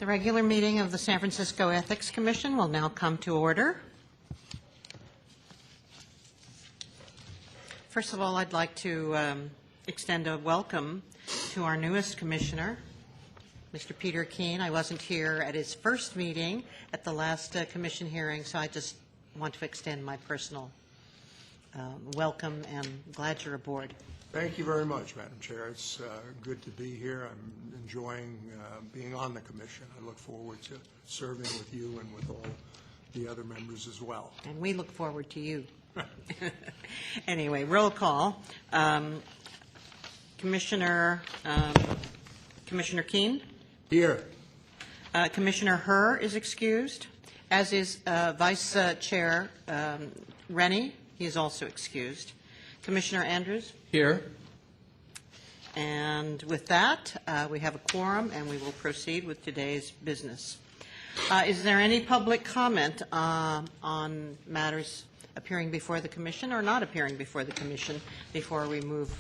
The regular meeting of the San Francisco Ethics Commission will now come to order. First of all, I'd like to extend a welcome to our newest commissioner, Mr. Peter Keene. I wasn't here at his first meeting at the last commission hearing, so I just want to extend my personal welcome and glad you're aboard. Thank you very much, Madam Chair. It's good to be here. I'm enjoying being on the commission. I look forward to serving with you and with all the other members as well. And we look forward to you. Anyway, roll call. Commissioner Keene? Here. Commissioner Herr is excused, as is Vice Chair Rennie. He is also excused. Commissioner Andrews? Here. And with that, we have a quorum, and we will proceed with today's business. Is there any public comment on matters appearing before the commission or not appearing before the commission before we move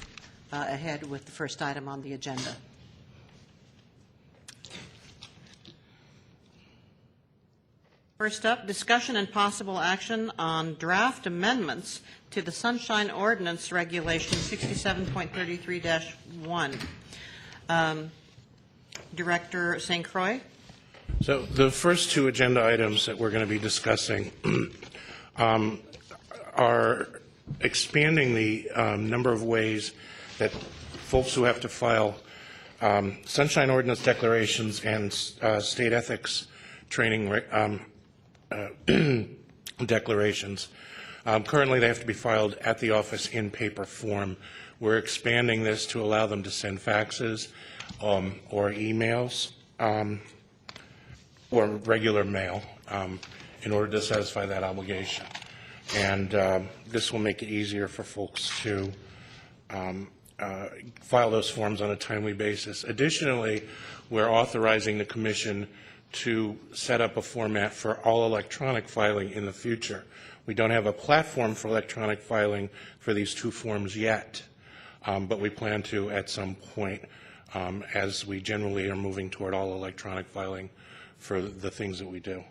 ahead with the first item on the agenda? First up, discussion and possible action on draft amendments to the Sunshine Ordinance Regulation 67.33-1. Director St. Croix? So the first two agenda items that we're going to be discussing are expanding the number of ways that folks who have to file Sunshine Ordinance declarations and state ethics training declarations. Currently, they have to be filed at the office in paper form. We're expanding this to allow them to send faxes or emails or regular mail in order to satisfy that obligation. And this will make it easier for folks to file those forms on a timely basis. Additionally, we're authorizing the Commission to set up a format for all electronic filing in the future. We don't have a platform for electronic filing for these two forms yet, but we plan to at some point, as we generally are moving toward all electronic filing for the things that we do.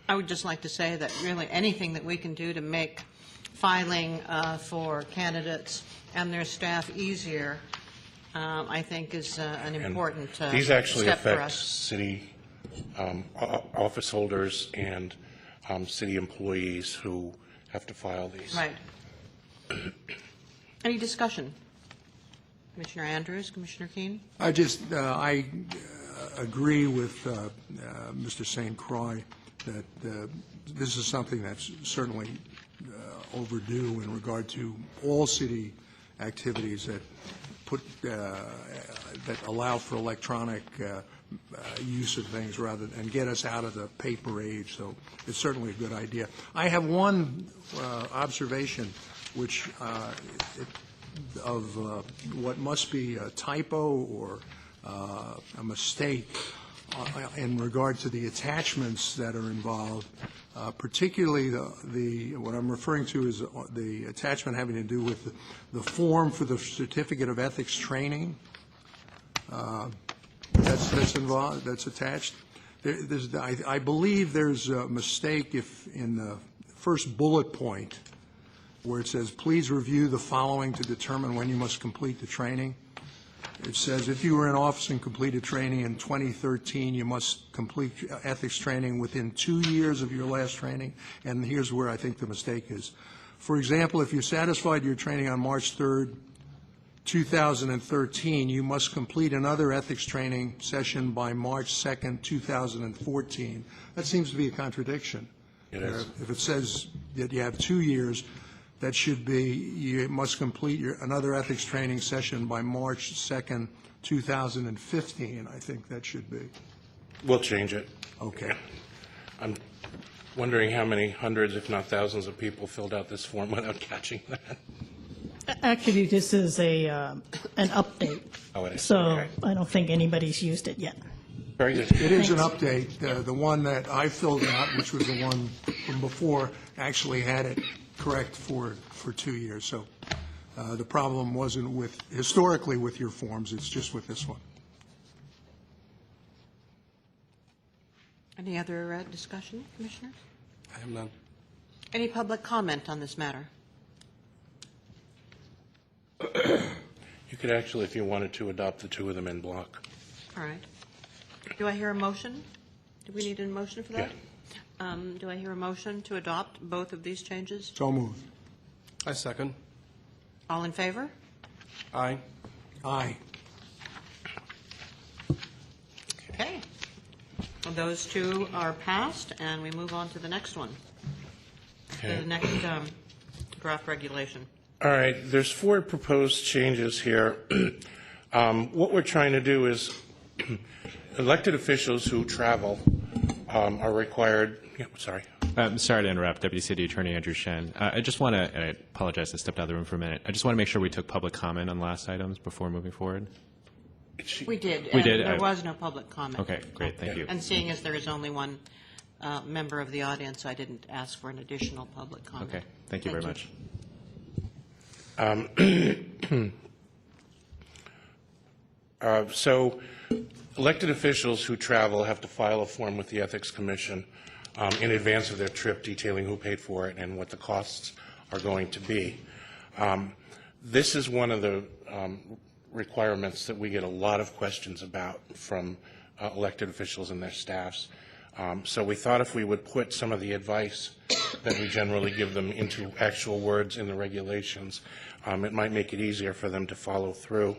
I would just like to say that really anything that we can do to make filing for candidates and their staff easier, I think is an important step for us. These actually affect city office holders and city employees who have to file these. Right. Any discussion? Commissioner Andrews, Commissioner Keene? I agree with Mr. St. Croix that this is something that's certainly overdue in regard to all city activities that that allow for electronic use of things rather and get us out of the paper age. So it's certainly a good idea. I have one observation, which of what must be a typo or a mistake in regard to the attachments that are involved, particularly what I'm referring to is the attachment having to do with the form for the Certificate of Ethics training. That's involved. That's attached. I believe there's a mistake if in the first bullet point where it says, "Please review the following to determine when you must complete the training." It says if you were in office and completed training in 2013, you must complete ethics training within 2 years of your last training. And here's where I think the mistake is. For example, if you satisfied your training on March 3rd, 2013, you must complete another ethics training session by March 2nd, 2014. That seems to be a contradiction. It is. If it says that you have 2 years, that should be you must complete another ethics training session by March 2nd, 2015. I think that should be. We'll change it. Okay. I'm wondering how many hundreds, if not thousands, of people filled out this form without catching that. Actually, this is an update. Oh, it is. So Okay. I don't think anybody's used it yet. Very good. It is an update. The one that I filled out, which was the one from before, actually had it correct for 2 years. So the problem wasn't historically with your forms, it's just with this one. Any other discussion, Commissioners? I have none. Any public comment on this matter? You could actually, if you wanted to, adopt the two of them in block. All right. Do I hear a motion? Do we need a motion for that? Do I hear a motion to adopt both of these changes? So moved. I second. All in favor? Aye. Aye. Okay. Well, those two are passed, and we move on to the next one. Okay. The next draft regulation. All right, there's 4 proposed changes here. What we're trying to do is elected officials who travel are required, sorry. I'm sorry to interrupt, Deputy City Attorney Andrew Shen. I just want to, I apologize, I stepped out of the room for a minute. I just want to make sure we took public comment on the last items before moving forward. We did. We and did? There was no public comment. Okay, great, thank you. And seeing as there is only one member of the audience, I didn't ask for an additional public comment. Okay, thank you very much. So elected officials who travel have to file a form with the Ethics Commission in advance of their trip detailing who paid for it and what the costs are going to be. This is one of the requirements that we get a lot of questions about from elected officials and their staffs. So we thought if we would put some of the advice that we generally give them into actual words in the regulations, it might make it easier for them to follow through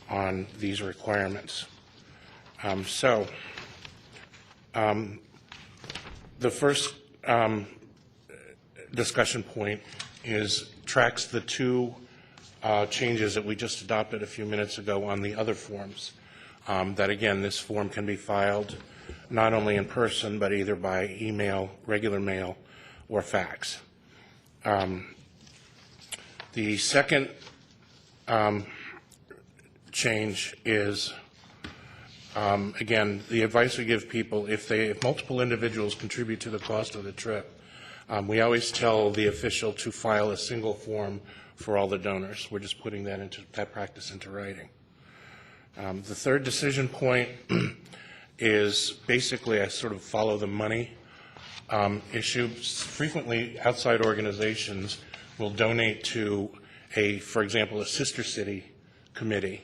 on these requirements. The first discussion point tracks the 2 changes that we just adopted a few minutes ago on the other forms. That again, this form can be filed not only in person, but either by email, regular mail, or fax. The second change is, again, the advice we give people, if multiple individuals contribute to the cost of the trip, we always tell the official to file a single form for all the donors. We're just putting that practice into writing. The third decision point is basically a sort of follow the money issue. Frequently, outside organizations will donate to for example, a sister city committee,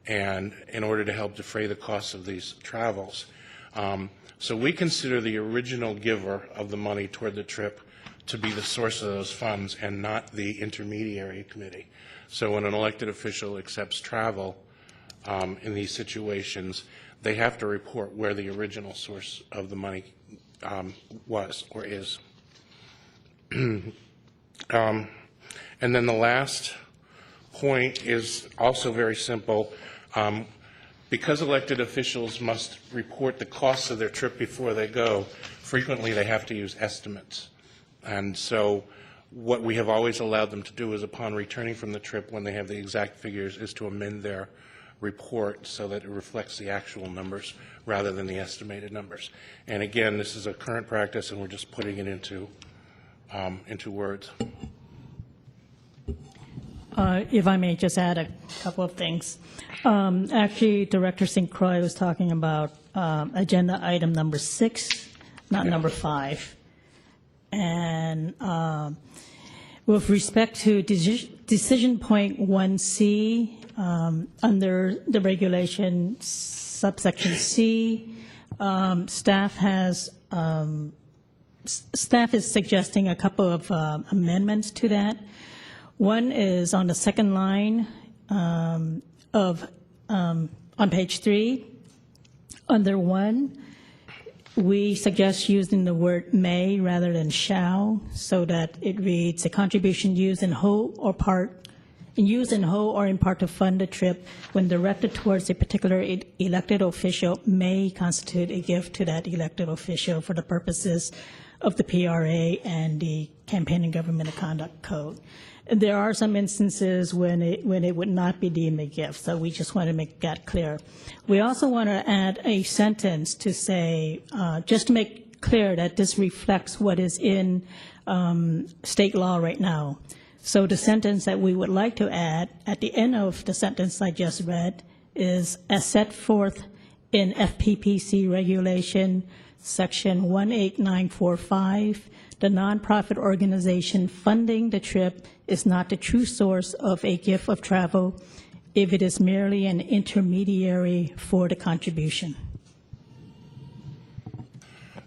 and in order to help defray the costs of these travels. So we consider the original giver of the money toward the trip to be the source of those funds and not the intermediary committee. So when an elected official accepts travel in these situations, they have to report where the original source of the money was or is. And then the last point is also very simple. Because elected officials must report the costs of their trip before they go, frequently they have to use estimates. And so what we have always allowed them to do is upon returning from the trip, when they have the exact figures, is to amend their report so that it reflects the actual numbers rather than the estimated numbers. And again, this is a current practice, and we're just putting it into words. If I may just add a couple of things. Actually, Director St. Croix was talking about agenda item number 6, not number 5. And with respect to decision point 1C, under the regulation subsection C, staff is suggesting a couple of amendments to that. One is on the second line on page 3, under 1, we suggest using the word may rather than shall, so that it reads, a contribution used in whole or in part to fund a trip when directed towards a particular elected official may constitute a gift to that elected official for the purposes of the PRA and the Campaign and Government Conduct Code. There are some instances when it would not be deemed a gift, so we just want to make that clear. We also want to add a sentence to say, just to make clear that this reflects what is in state law right now. So the sentence that we would like to add at the end of the sentence I just read is, as set forth in FPPC regulation Section 18945, the nonprofit organization funding the trip is not the true source of a gift of travel if it is merely an intermediary for the contribution.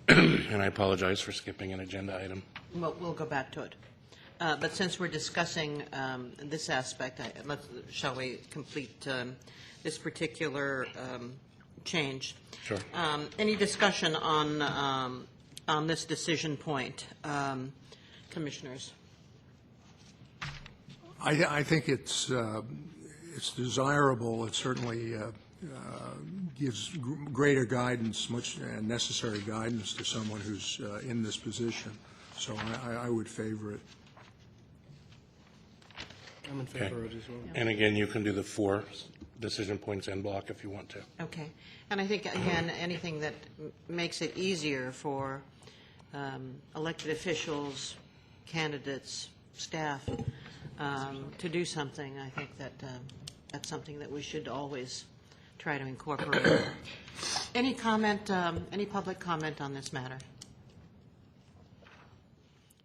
And I apologize for skipping an agenda item. We'll go back to it. But since we're discussing this aspect, shall we complete this particular change? Sure. Any discussion on this decision point, commissioners? I think it's desirable. It certainly gives greater guidance, much necessary guidance to someone who's in this position. So I would favor it. I'm in favor of it as well. And again, you can do the 4 decision points en bloc if you want to. Okay. And I think, again, anything that makes it easier for elected officials, candidates, staff to do something, I think that that's something that we should always try to incorporate. Any comment, any public comment on this matter?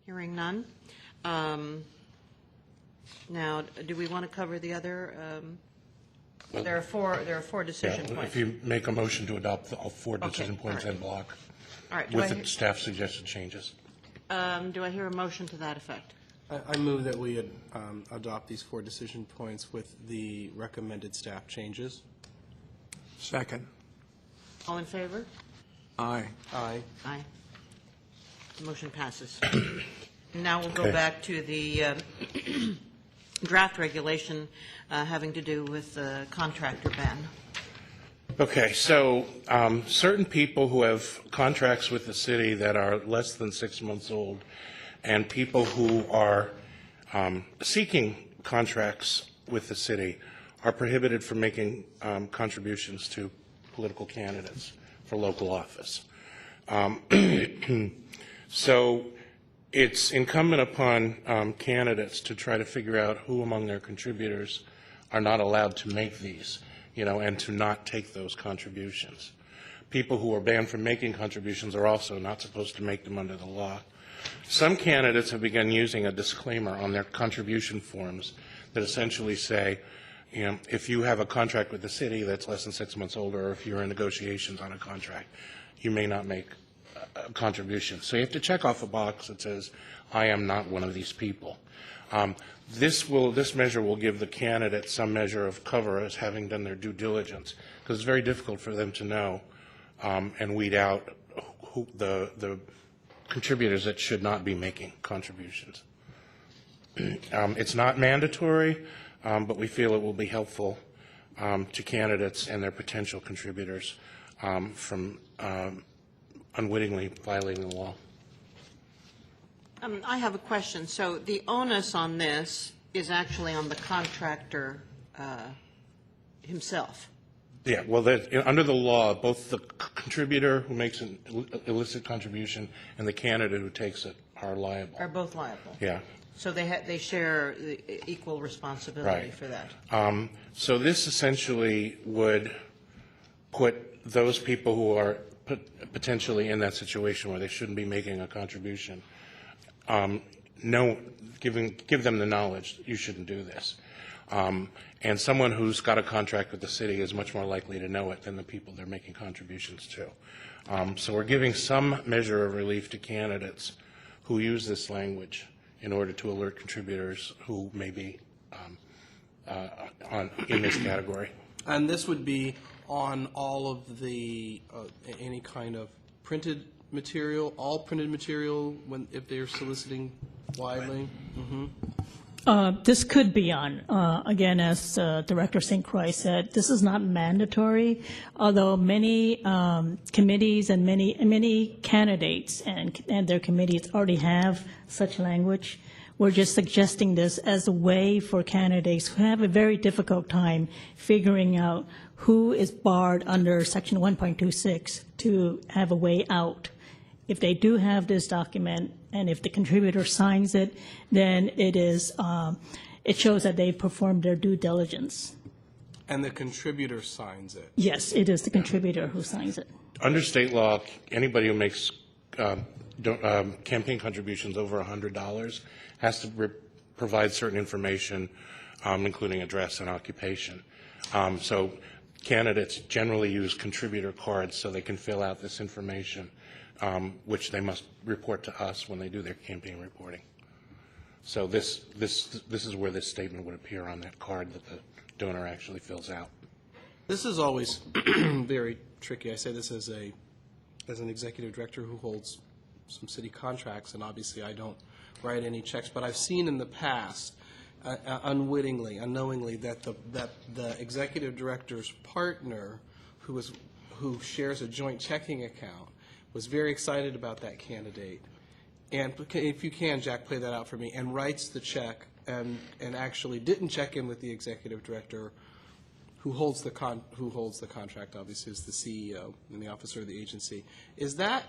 Hearing none. Now, do we want to cover the other? There are four decision Yeah, points. if you make a motion to adopt all 4 decision all points right. en bloc All right. with the staff suggested changes. Do I hear a motion to that effect? I move that we adopt these 4 decision points with the recommended staff changes. Second. All in favor? Aye. Aye. Aye. The motion passes. Now we'll go Okay. back to the draft regulation having to do with the contractor ban. Okay, so certain people who have contracts with the city that are less than 6 months old, and people who are seeking contracts with the city are prohibited from making contributions to political candidates for local office. So it's incumbent upon candidates to try to figure out who among their contributors are not allowed to make these, and to not take those contributions. People who are banned from making contributions are also not supposed to make them under the law. Some candidates have begun using a disclaimer on their contribution forms that essentially say, if you have a contract with the city that's less than 6 months old, or if you're in negotiations on a contract, you may not make a contribution. So you have to check off a box that says, I am not one of these people. This measure will give the candidate some measure of cover as having done their due diligence, because it's very difficult for them to know and weed out who the contributors that should not be making contributions. It's not mandatory, but we feel it will be helpful to candidates and their potential contributors from unwittingly violating the law. I have a question. So the onus on this is actually on the contractor himself. Yeah, well, under the law, both the contributor who makes an illicit contribution and the candidate who takes it are liable. Are both liable? Yeah. So they share the equal responsibility Right. for that. So this essentially would put those people who are potentially in that situation where they shouldn't be making a contribution, give them the knowledge that you shouldn't do this. And someone who's got a contract with the city is much more likely to know it than the people they're making contributions to. So we're giving some measure of relief to candidates who use this language in order to alert contributors who may be in this category. And this would be on all of the, any kind of printed material, all printed material, if they're soliciting widely? This could be on, again, as Director St. Croix said, this is not mandatory, although many committees and many candidates and their committees already have such language. We're just suggesting this as a way for candidates who have a very difficult time figuring out who is barred under Section 1.26 to have a way out. If they do have this document, and if the contributor signs it, then it shows that they've performed their due diligence. And the contributor signs it. Yes, it is the contributor who signs it. Under state law, anybody who makes campaign contributions over $100 has to provide certain information, including address and occupation. So candidates generally use contributor cards so they can fill out this information, which they must report to us when they do their campaign reporting. So this is where this statement would appear on that card that the donor actually fills out. This is always very tricky. I say this as an executive director who holds some city contracts, and obviously I don't write any checks, but I've seen in the past, unwittingly, unknowingly, that the executive director's partner, who shares a joint checking account, was very excited about that candidate. And if you can, Jack, play that out for me, and writes the check and actually didn't check in with the executive director who holds the contract, obviously, is the CEO and the officer of the agency. Is that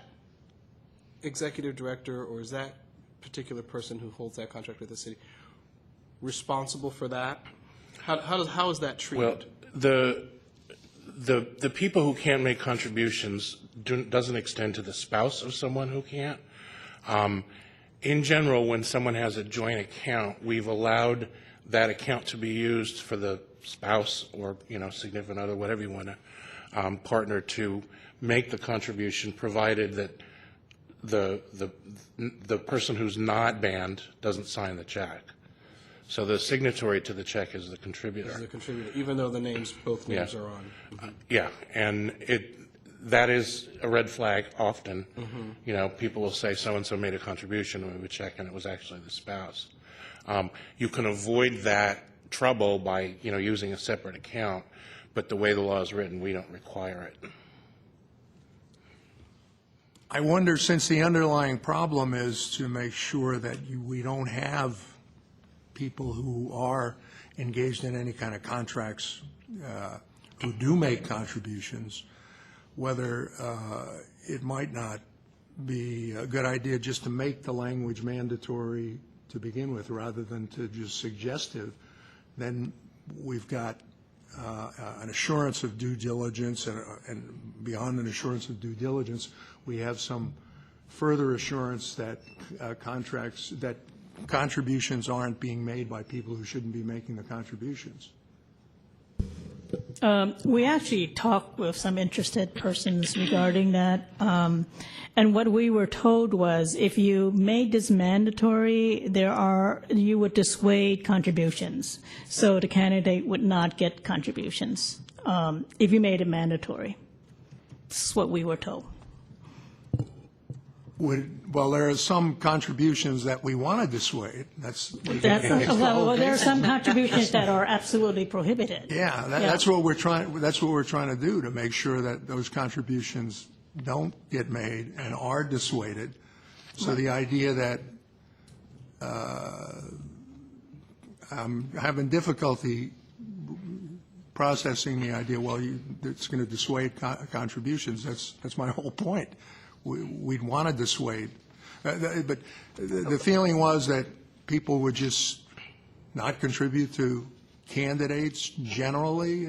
executive director, or is that particular person who holds that contract with the city responsible for that? How is that treated? Well, the people who can't make contributions doesn't extend to the spouse of someone who can't. In general, when someone has a joint account, we've allowed that account to be used for the spouse or significant other, whatever you want to partner to make the contribution, provided that the person who's not banned doesn't sign the check. So the signatory to the check is the contributor. Is the contributor, even though both names are on. Yeah, and that is a red flag often. People will say so-and-so made a contribution, and we would check, and it was actually the spouse. You can avoid that trouble by, using a separate account, but the way the law is written, we don't require it. I wonder, since the underlying problem is to make sure that we don't have people who are engaged in any kind of contracts who do make contributions, whether it might not be a good idea just to make the language mandatory to begin with rather than to just suggestive. Then we've got an assurance of due diligence, and beyond an assurance of due diligence, we have some further assurance that contributions aren't being made by people who shouldn't be making the contributions. We actually talked with some interested persons regarding that, and what we were told was if you made this mandatory, you would dissuade contributions, so the candidate would not get contributions if you made it mandatory. This is what we were told. Well, there are some contributions that we want to dissuade. Well, there are some contributions that are absolutely prohibited. Yeah, that's what we're trying. That's what we're trying to do, to make sure that those contributions don't get made and are dissuaded. So the idea that I'm having difficulty processing the idea, well, it's going to dissuade contributions. That's my whole point. We'd want to dissuade. But the feeling was that people would just not contribute to candidates generally.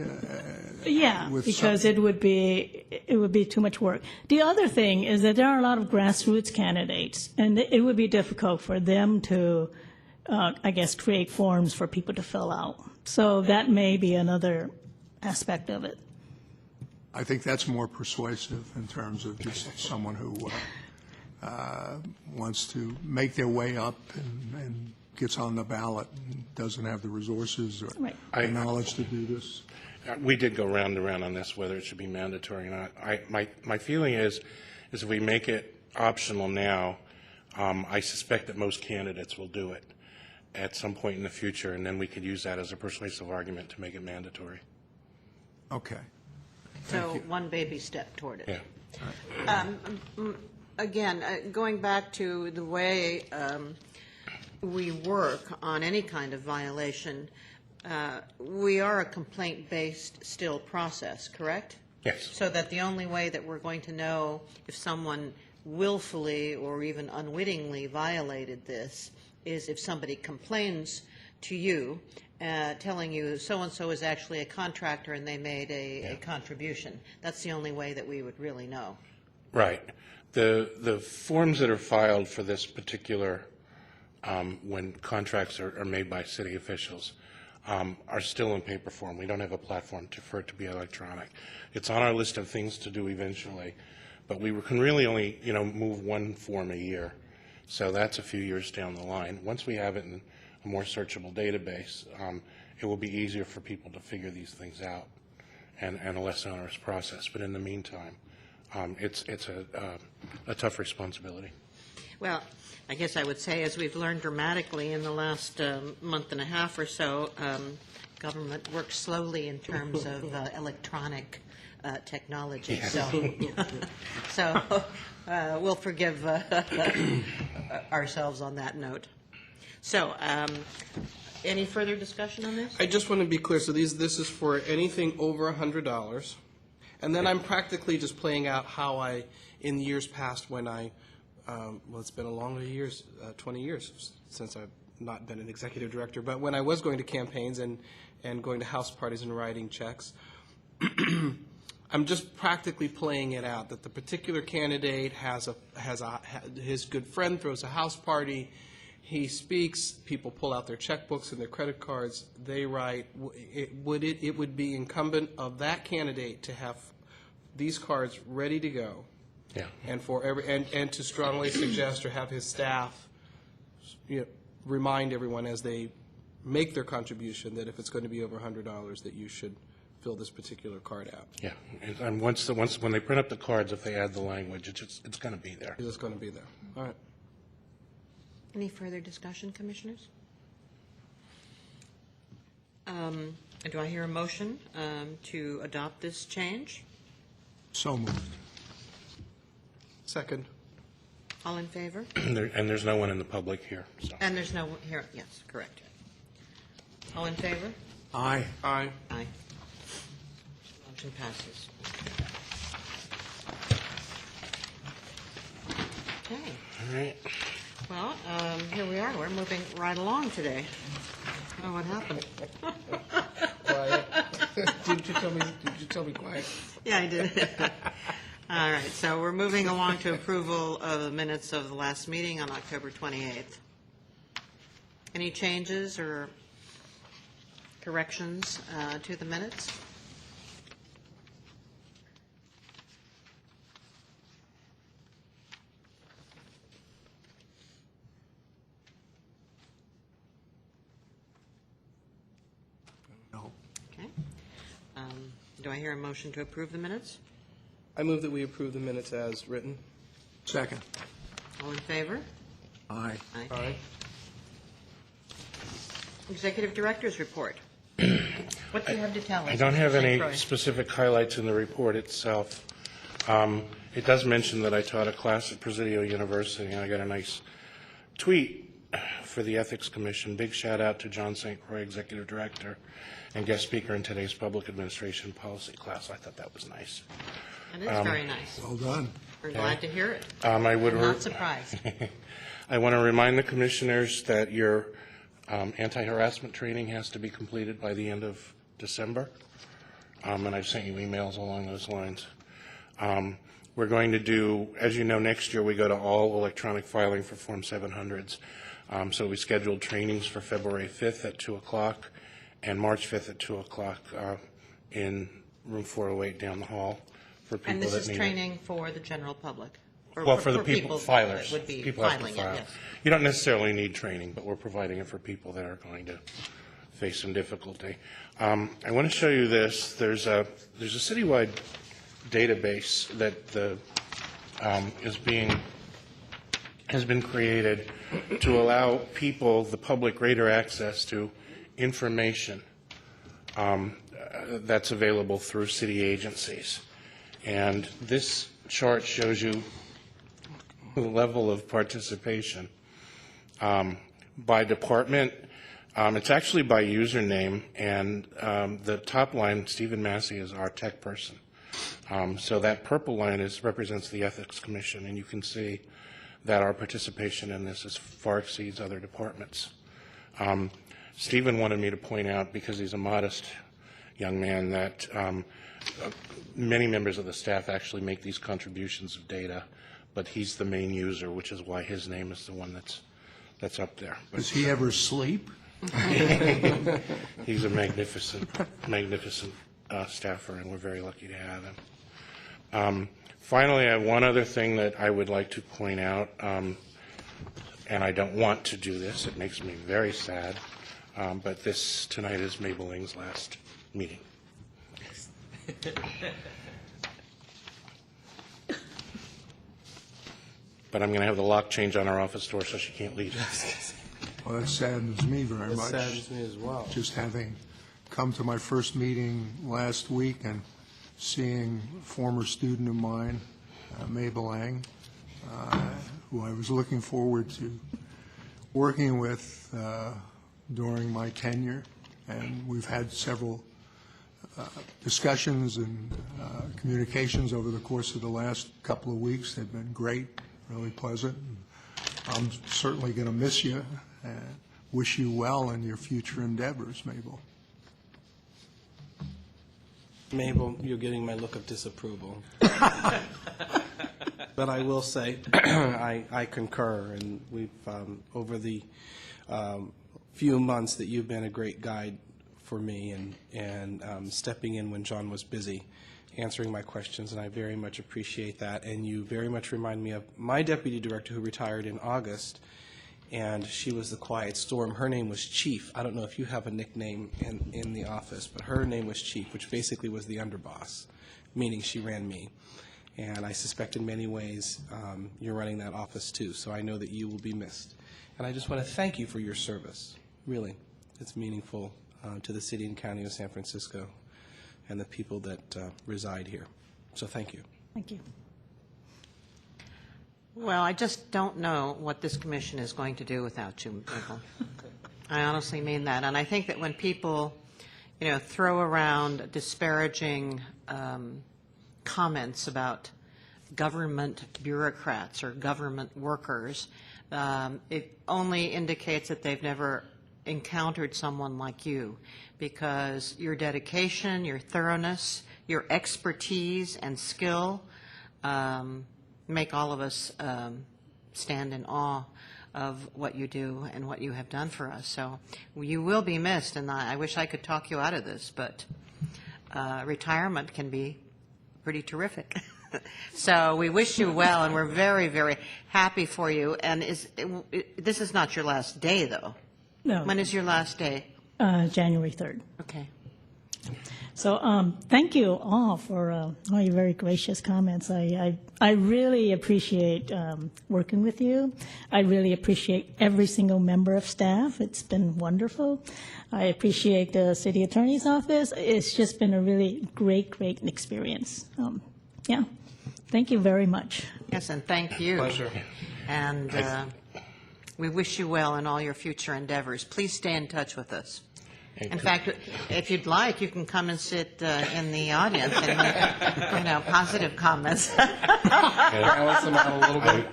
Yeah, because it would be too much work. The other thing is that there are a lot of grassroots candidates, and it would be difficult for them to, create forms for people to fill out. So that may be another aspect of it. I think that's more persuasive in terms of just someone who wants to make their way up and gets on the ballot and doesn't have the resources or the knowledge to do this. We did go round and round on this, whether it should be mandatory or not. My feeling is if we make it optional now, I suspect that most candidates will do it at some point in the future, and then we could use that as a persuasive argument to make it mandatory. Okay. So one baby step toward it. Yeah. Again, going back to the way we work on any kind of violation, we are a complaint-based still process, correct? Yes. So that the only way that we're going to know if someone willfully or even unwittingly violated this is if somebody complains to you, telling you so-and-so is actually a contractor and they made a contribution. That's the only way that we would really know. Right. The forms that are filed for this particular, when contracts are made by city officials, are still in paper form. We don't have a platform for it to be electronic. It's on our list of things to do eventually, but we can really only, move one form a year. So that's a few years down the line. Once we have it in a more searchable database, it will be easier for people to figure these things out and a less onerous process. But in the meantime, it's a tough responsibility. Well, I guess I would say, as we've learned dramatically in the last month and a half or so, government works slowly in terms of electronic technology. So we'll forgive ourselves on that note. So, any further discussion on this? I just want to be clear, so this is for anything over $100, and then I'm practically just playing out how I, in years past when I, well, it's been a long years, 20 years since I've not been an executive director, but when I was going to campaigns and going to house parties and writing checks, I'm just practically playing it out, that the particular candidate his good friend throws a house party, he speaks, people pull out their checkbooks and their credit cards, they write. It would be incumbent of that candidate to have these cards ready to go. Yeah. And and to strongly suggest or have his staff, remind everyone as they make their contribution that if it's going to be over $100, that you should fill this particular card out. Yeah, and once when they print up the cards, if they add the language, it's going to be there. It's going to be there. All right. Any further discussion, commissioners? Do I hear a motion to adopt this change? So moved. Second. All in favor? And there's no one in the public here. So. And there's no here. Yes, correct. All in favor? Aye. Aye. Aye. Motion passes. Okay. All right. Well, here we are. We're moving right along today. Oh, what happened? Quiet. Did you tell me quiet? Yeah, I did. All right, so we're moving along to approval of the minutes of the last meeting on October 28th. Any changes or corrections to the minutes? No. Okay. Do I hear a motion to approve the minutes? I move that we approve the minutes as written. Second. All in favor? Aye. Aye. Executive Director's Report. What do you have to tell us? I don't have Mr. St. any Croix? specific highlights in the report itself. It does mention that I taught a class at Presidio University, and I got a nice tweet for the Ethics Commission. Big shout out to John St. Croix, Executive Director, and guest speaker in today's Public Administration Policy class. I thought that was nice. It is very nice. Well done. We're glad to hear it. I would I'm not surprised. I want to remind the commissioners that your anti-harassment training has to be completed by the end of December, and I've sent you emails along those lines. We're going to do, as you know, next year we go to all electronic filing for Form 700s. So we scheduled trainings for February 5th at 2 o'clock and March 5th at 2 o'clock in room 408 down the hall for people that And need it. this is training for the general public? Or Well, for the people, filers. that would be People have to filing it, file. yes. You don't necessarily need training, but we're providing it for people that are going to face some difficulty. I want to show you this. There's a citywide database that has been created to allow people, the public, greater access to information that's available through city agencies. And this chart shows you the level of participation by department. It's actually by username, and the top line, Stephen Massey, is our tech person. So that purple line represents the Ethics Commission, and you can see that our participation in this far exceeds other departments. Stephen wanted me to point out, because he's a modest young man, that many members of the staff actually make these contributions of data, but he's the main user, which is why his name is the one that's up there. But Does he ever sleep? he's a magnificent staffer, and we're very lucky to have him. Finally, I have one other thing that I would like to point out, and I don't want to do this. It makes me very sad, but tonight is Mabel Ng's last meeting. But I'm going to have the lock change on our office door so she can't leave. Well, that saddens me very That much. saddens me as well. Just having come to my first meeting last week and seeing a former student of mine, Mabel Ng, who I was looking forward to working with during my tenure. And we've had several discussions and communications over the course of the last couple of weeks. They've been great, really pleasant. I'm certainly going to miss you and wish you well in your future endeavors, Mabel. Mabel, you're getting my look of disapproval. But I will say, I concur, and we've, over the few months that you've been a great guide for me and stepping in when John was busy, answering my questions, and I very much appreciate that. And you very much remind me of my deputy director who retired in August, and she was the quiet storm. Her name was Chief. I don't know if you have a nickname in the office, but her name was Chief, which basically was the underboss, meaning she ran me. And I suspect in many ways you're running that office too, so I know that you will be missed. And I just want to thank you for your service. Really, it's meaningful to the city and county of San Francisco and the people that reside here. So thank you. Thank you. Well, I just don't know what this commission is going to do without you, Michael. I honestly mean that. And I think that when people, throw around disparaging comments about government bureaucrats or government workers, it only indicates that they've never encountered someone like you, because your dedication, your thoroughness, your expertise and skill make all of us stand in awe of what you do and what you have done for us. So you will be missed, and I wish I could talk you out of this, but retirement can be pretty terrific. So we wish you well, and we're very, very happy for you. And this is not your last day, though? No. When is your last day? January 3rd. Okay. So thank you all for all your very gracious comments. I really appreciate working with you. I really appreciate every single member of staff. It's been wonderful. I appreciate the city attorney's office. It's just been a really great experience. Yeah. Thank you very much. Yes, and thank you. Pleasure. And we wish you well in all your future endeavors. Please stay in touch with us. In fact, if you'd like, you can come and sit in the audience and make, positive comments.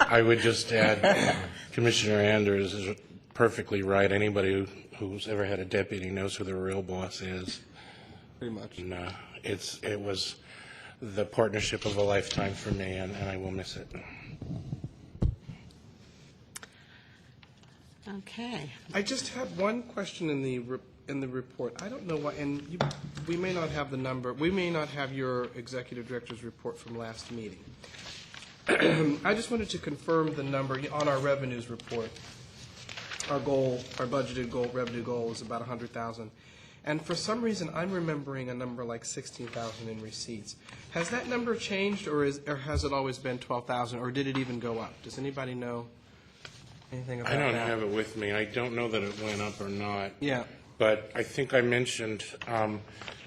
I would just add, Commissioner Anders is perfectly right. Anybody who's ever had a deputy knows who the real boss is. Pretty much. And it was the partnership of a lifetime for me, and I will miss it. Okay. I just had one question in the report. I don't know why, and we may not have the number. We may not have your executive director's report from last meeting. I just wanted to confirm the number on our revenues report. Our goal, our budgeted goal, revenue goal is about 100,000. And for some reason, I'm remembering a number like 16,000 in receipts. Has that number changed, or has it always been 12,000, or did it even go up? Does anybody know anything about I that? don't have it with me. I don't know that it went up or not. Yeah. But I think I mentioned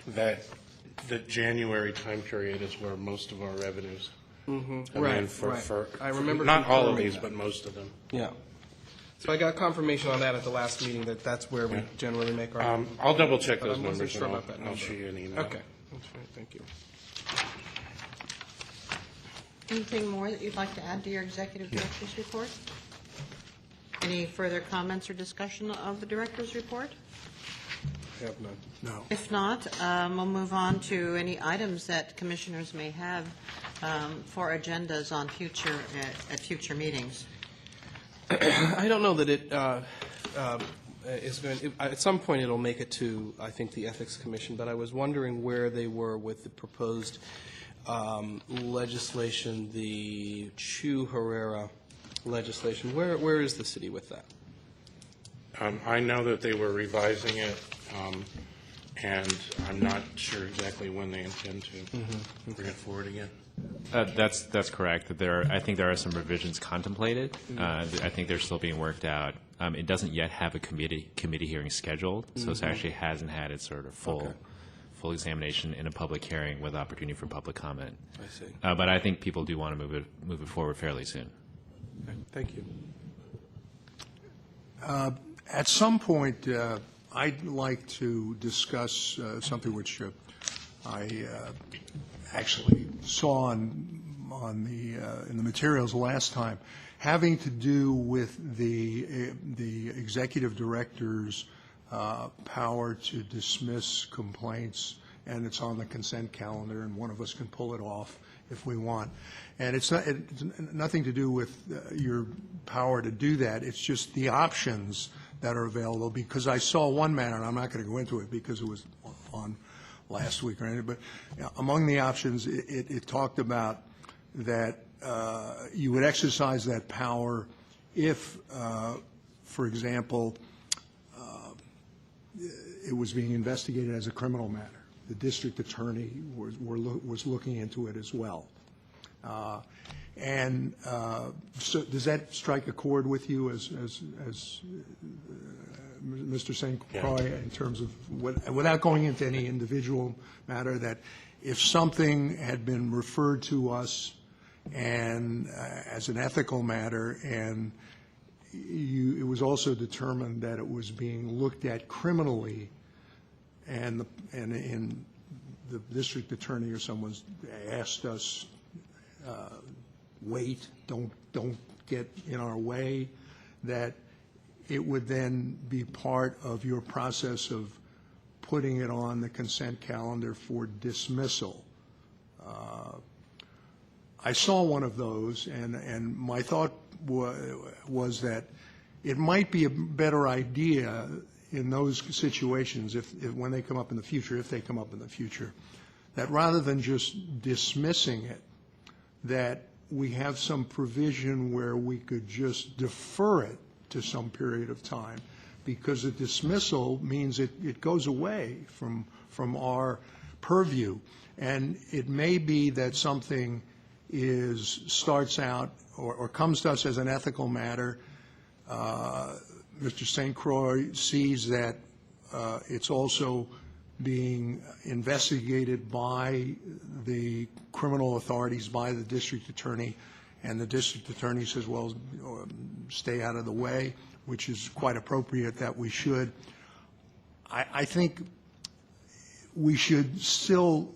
that the January time period is where most of our revenues come in Right. for I remember not all of confirming these, that. but most of them. Yeah. So I got confirmation on that at the last meeting, that that's where we generally make our... I'll double check But those I wasn't numbers, sure and about that I'll number. shoot you an email. Okay, that's right, thank you. Anything more that you'd like to add to your executive director's report? Any further comments or discussion of the director's report? Have none. No. If not, we'll move on to any items that commissioners may have for agendas on future, at future meetings. I don't know that it is going, at some point it'll make it to, I think, the Ethics Commission, but I was wondering where they were with the proposed legislation, the Chu-Herrera legislation. Where is the city with that? I know that they were revising it, and I'm not sure exactly when they intend to bring it forward again. That's correct. I think there are some revisions contemplated. I think they're still being worked out. It doesn't yet have a committee hearing scheduled, so it actually hasn't had its sort of full examination in a public hearing with opportunity for public comment. I see. But I think people do want to move it forward fairly soon. Okay, thank you. At some point, I'd like to discuss something which I actually saw on in the materials last time, having to do with the executive director's power to dismiss complaints, and it's on the consent calendar, and one of us can pull it off if we want. And it's nothing to do with your power to do that. It's just the options that are available, because I saw one matter, and I'm not going to go into it because it was on last week or anything, but among the options, it talked about that you would exercise that power if, for example, it was being investigated as a criminal matter. The district attorney was looking into it as well. So does that strike a chord with you as Mr. St. Croix, in terms of, without going into any individual matter, that if something had been referred to us and as an ethical matter, and it was also determined that it was being looked at criminally, and the district attorney or someone's asked us, wait, don't get in our way, that it would then be part of your process of putting it on the consent calendar for dismissal. I saw one of those, and my thought was that it might be a better idea in those situations, if when they come up in the future, if they come up in the future, that rather than just dismissing it, that we have some provision where we could just defer it to some period of time, because a dismissal means it goes away from our purview. And it may be that something starts out or comes to us as an ethical matter. Mr. St. Croix sees that it's also being investigated by the criminal authorities, by the district attorney, and the district attorney says, well, stay out of the way, which is quite appropriate that we should. I think we should still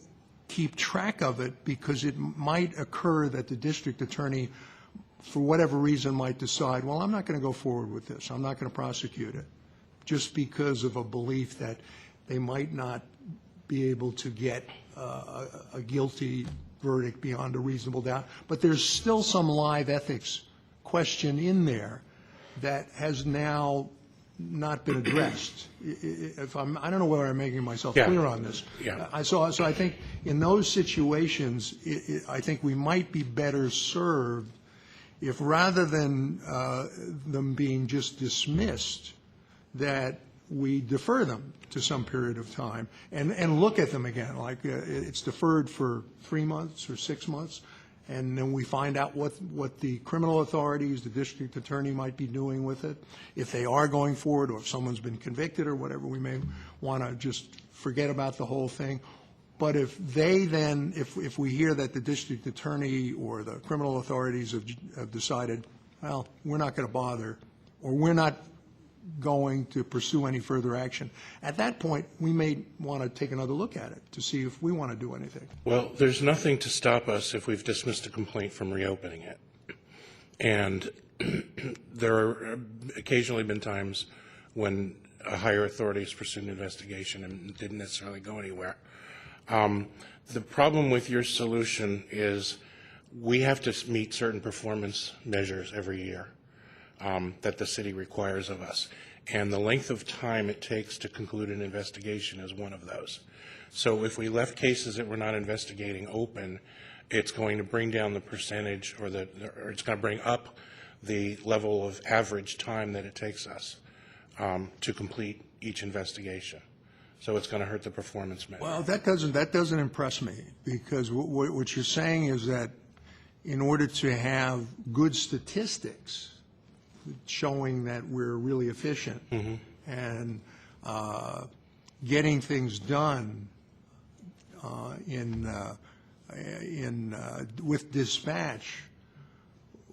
keep track of it, because it might occur that the district attorney, for whatever reason, might decide, well, I'm not going to go forward with this. I'm not going to prosecute it, just because of a belief that they might not be able to get a guilty verdict beyond a reasonable doubt. But there's still some live ethics question in there that has now not been addressed. I don't know whether I'm making myself clear on this. Yeah. So I think in those situations, I think we might be better served if, rather than them being just dismissed, that we defer them to some period of time and look at them again, like it's deferred for 3 months or 6 months, and then we find out what the criminal authorities, the district attorney might be doing with it, if they are going forward, or if someone's been convicted or whatever. We may want to just forget about the whole thing. But if they then, if we hear that the district attorney or the criminal authorities have decided, well, we're not going to bother, or we're not going to pursue any further action, at that point, we may want to take another look at it to see if we want to do anything. Well, there's nothing to stop us if we've dismissed a complaint from reopening it. And there are occasionally been times when higher authorities pursued an investigation and didn't necessarily go anywhere. The problem with your solution is we have to meet certain performance measures every year that the city requires of us. And the length of time it takes to conclude an investigation is one of those. So if we left cases that we're not investigating open, it's going to bring down the percentage, or it's going to bring up the level of average time that it takes us to complete each investigation. So it's going to hurt the performance measure. Well, that doesn't impress me, because what you're saying is that in order to have good statistics showing that we're really efficient and getting things done with dispatch,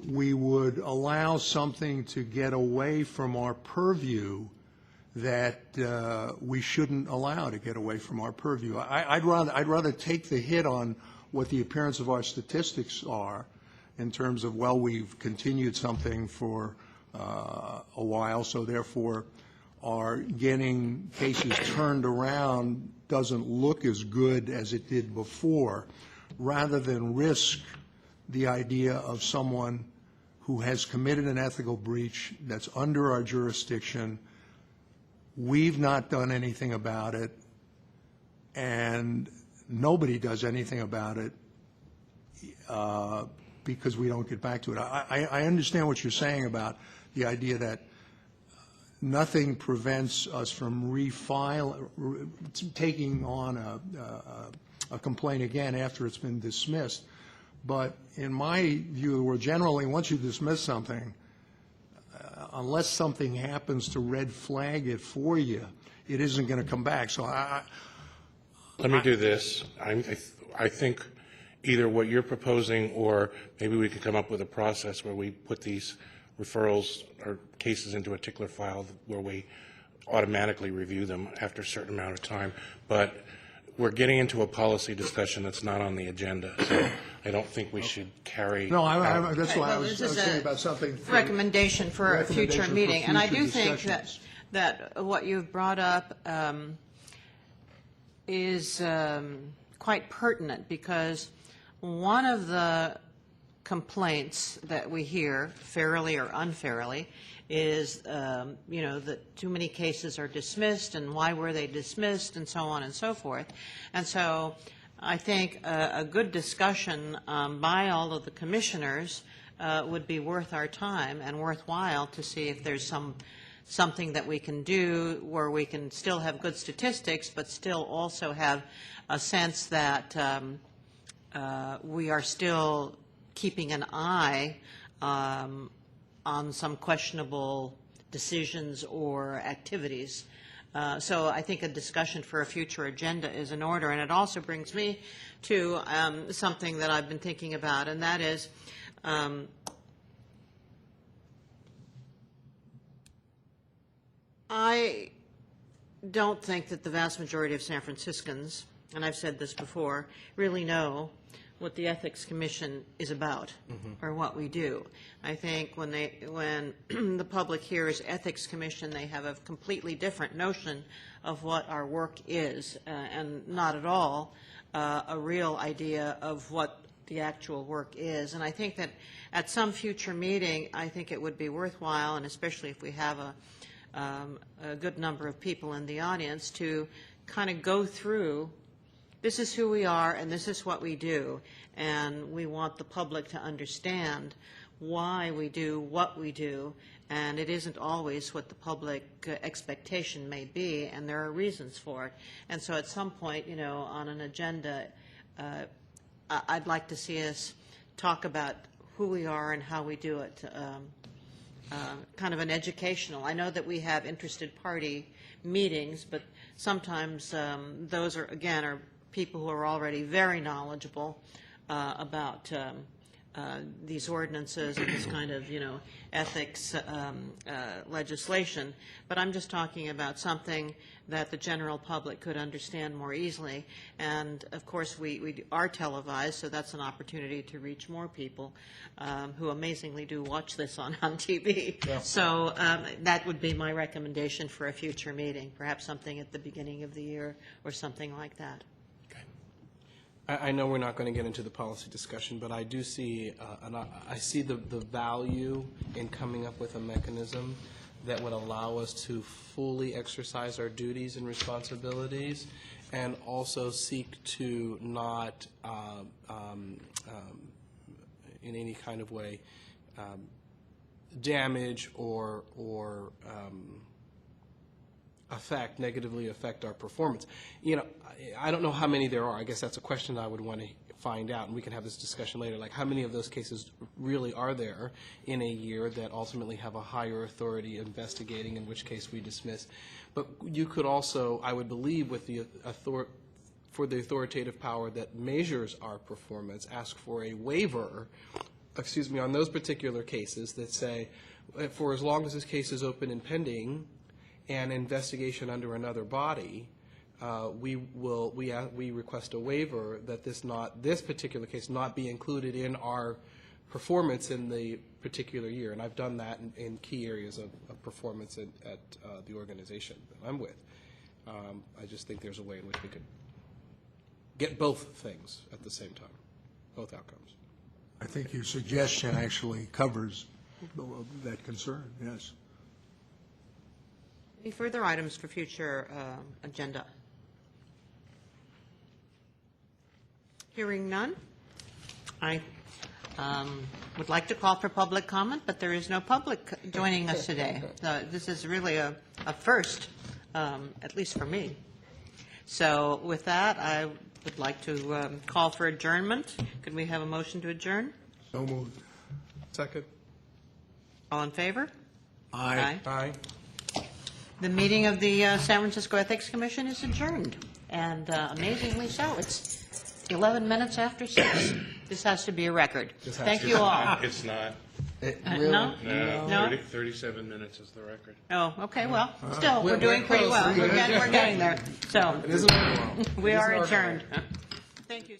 we would allow something to get away from our purview that we shouldn't allow to get away from our purview. I'd rather take the hit on what the appearance of our statistics are in terms of, well, we've continued something for a while, so therefore our getting cases turned around doesn't look as good as it did before, rather than risk the idea of someone who has committed an ethical breach that's under our jurisdiction. We've not done anything about it, and nobody does anything about it because we don't get back to it. I understand what you're saying about the idea that nothing prevents us from taking on a complaint again after it's been dismissed. But in my view, where generally once you dismiss something, unless something happens to red flag it for you, it isn't going to come back. So let me do this. I think either what you're proposing, or maybe we could come up with a process where we put these referrals or cases into a tickler file where we automatically review them after a certain amount of time. But we're getting into a policy discussion that's not on the agenda, so I don't think we should carry. no, that's why I Well, was this is saying a about something. recommendation for a future Recommendation for meeting. And I future do think discussions. that what you've brought up is quite pertinent, because one of the complaints that we hear, fairly or unfairly, is, that too many cases are dismissed, and why were they dismissed, and so on and so forth. And so I think a good discussion by all of the commissioners would be worth our time and worthwhile, to see if there's something that we can do where we can still have good statistics, but still also have a sense that we are still keeping an eye on some questionable decisions or activities. So I think a discussion for a future agenda is in order. And it also brings me to something that I've been thinking about, and that is I don't think that the vast majority of San Franciscans, and I've said this before, really know what the Ethics Commission is about or what we do. I think when the public hears Ethics Commission, they have a completely different notion of what our work is, and not at all a real idea of what the actual work is. And I think that at some future meeting, I think it would be worthwhile, and especially if we have a good number of people in the audience, to kind of go through, this is who we are and this is what we do, and we want the public to understand why we do what we do, and it isn't always what the public expectation may be, and there are reasons for it. And so at some point, on an agenda, I'd like to see us talk about who we are and how we do it, kind of an educational. I know that we have interested party meetings, but sometimes those are people who are already very knowledgeable about these ordinances and this kind of, ethics legislation, but I'm just talking about something that the general public could understand more easily. And, of course, we are televised, so that's an opportunity to reach more people who amazingly do watch this on TV. Yeah. So that would be my recommendation for a future meeting, perhaps something at the beginning of the year or something like that. I know we're not going to get into the policy discussion, but I do see, I see the value in coming up with a mechanism that would allow us to fully exercise our duties and responsibilities and also seek to not, in any kind of way, damage or negatively affect our performance. I don't know how many there are. I guess that's a question I would want to find out, and we can have this discussion later, like how many of those cases really are there in a year that ultimately have a higher authority investigating, in which case we dismiss. But you could also, I would believe, with the for the authoritative power that measures our performance, ask for a waiver, on those particular cases that say, for as long as this case is open and pending, and investigation under another body, we request a waiver that this particular case not be included in our performance in the particular year. And I've done that in key areas of performance at the organization that I'm with. I just think there's a way in which we could get both things at the same time, both outcomes. I think your suggestion actually covers that concern, yes. Any further items for future agenda? Hearing none, I would like to call for public comment, but there is no public joining us today. This is really a first, at least for me. So with that, I would like to call for adjournment. Could we have a motion to adjourn? So moved. Second. All in favor? Aye. Aye. The meeting of the San Francisco Ethics Commission is adjourned, and amazingly so. It's 11 minutes after 6. This has to be a record. Thank you all. It's not. No? No, 37 minutes is the record. Oh, okay, well, still, we're doing pretty well. We're getting there. So, It isn't very long. we are adjourned. Thank you.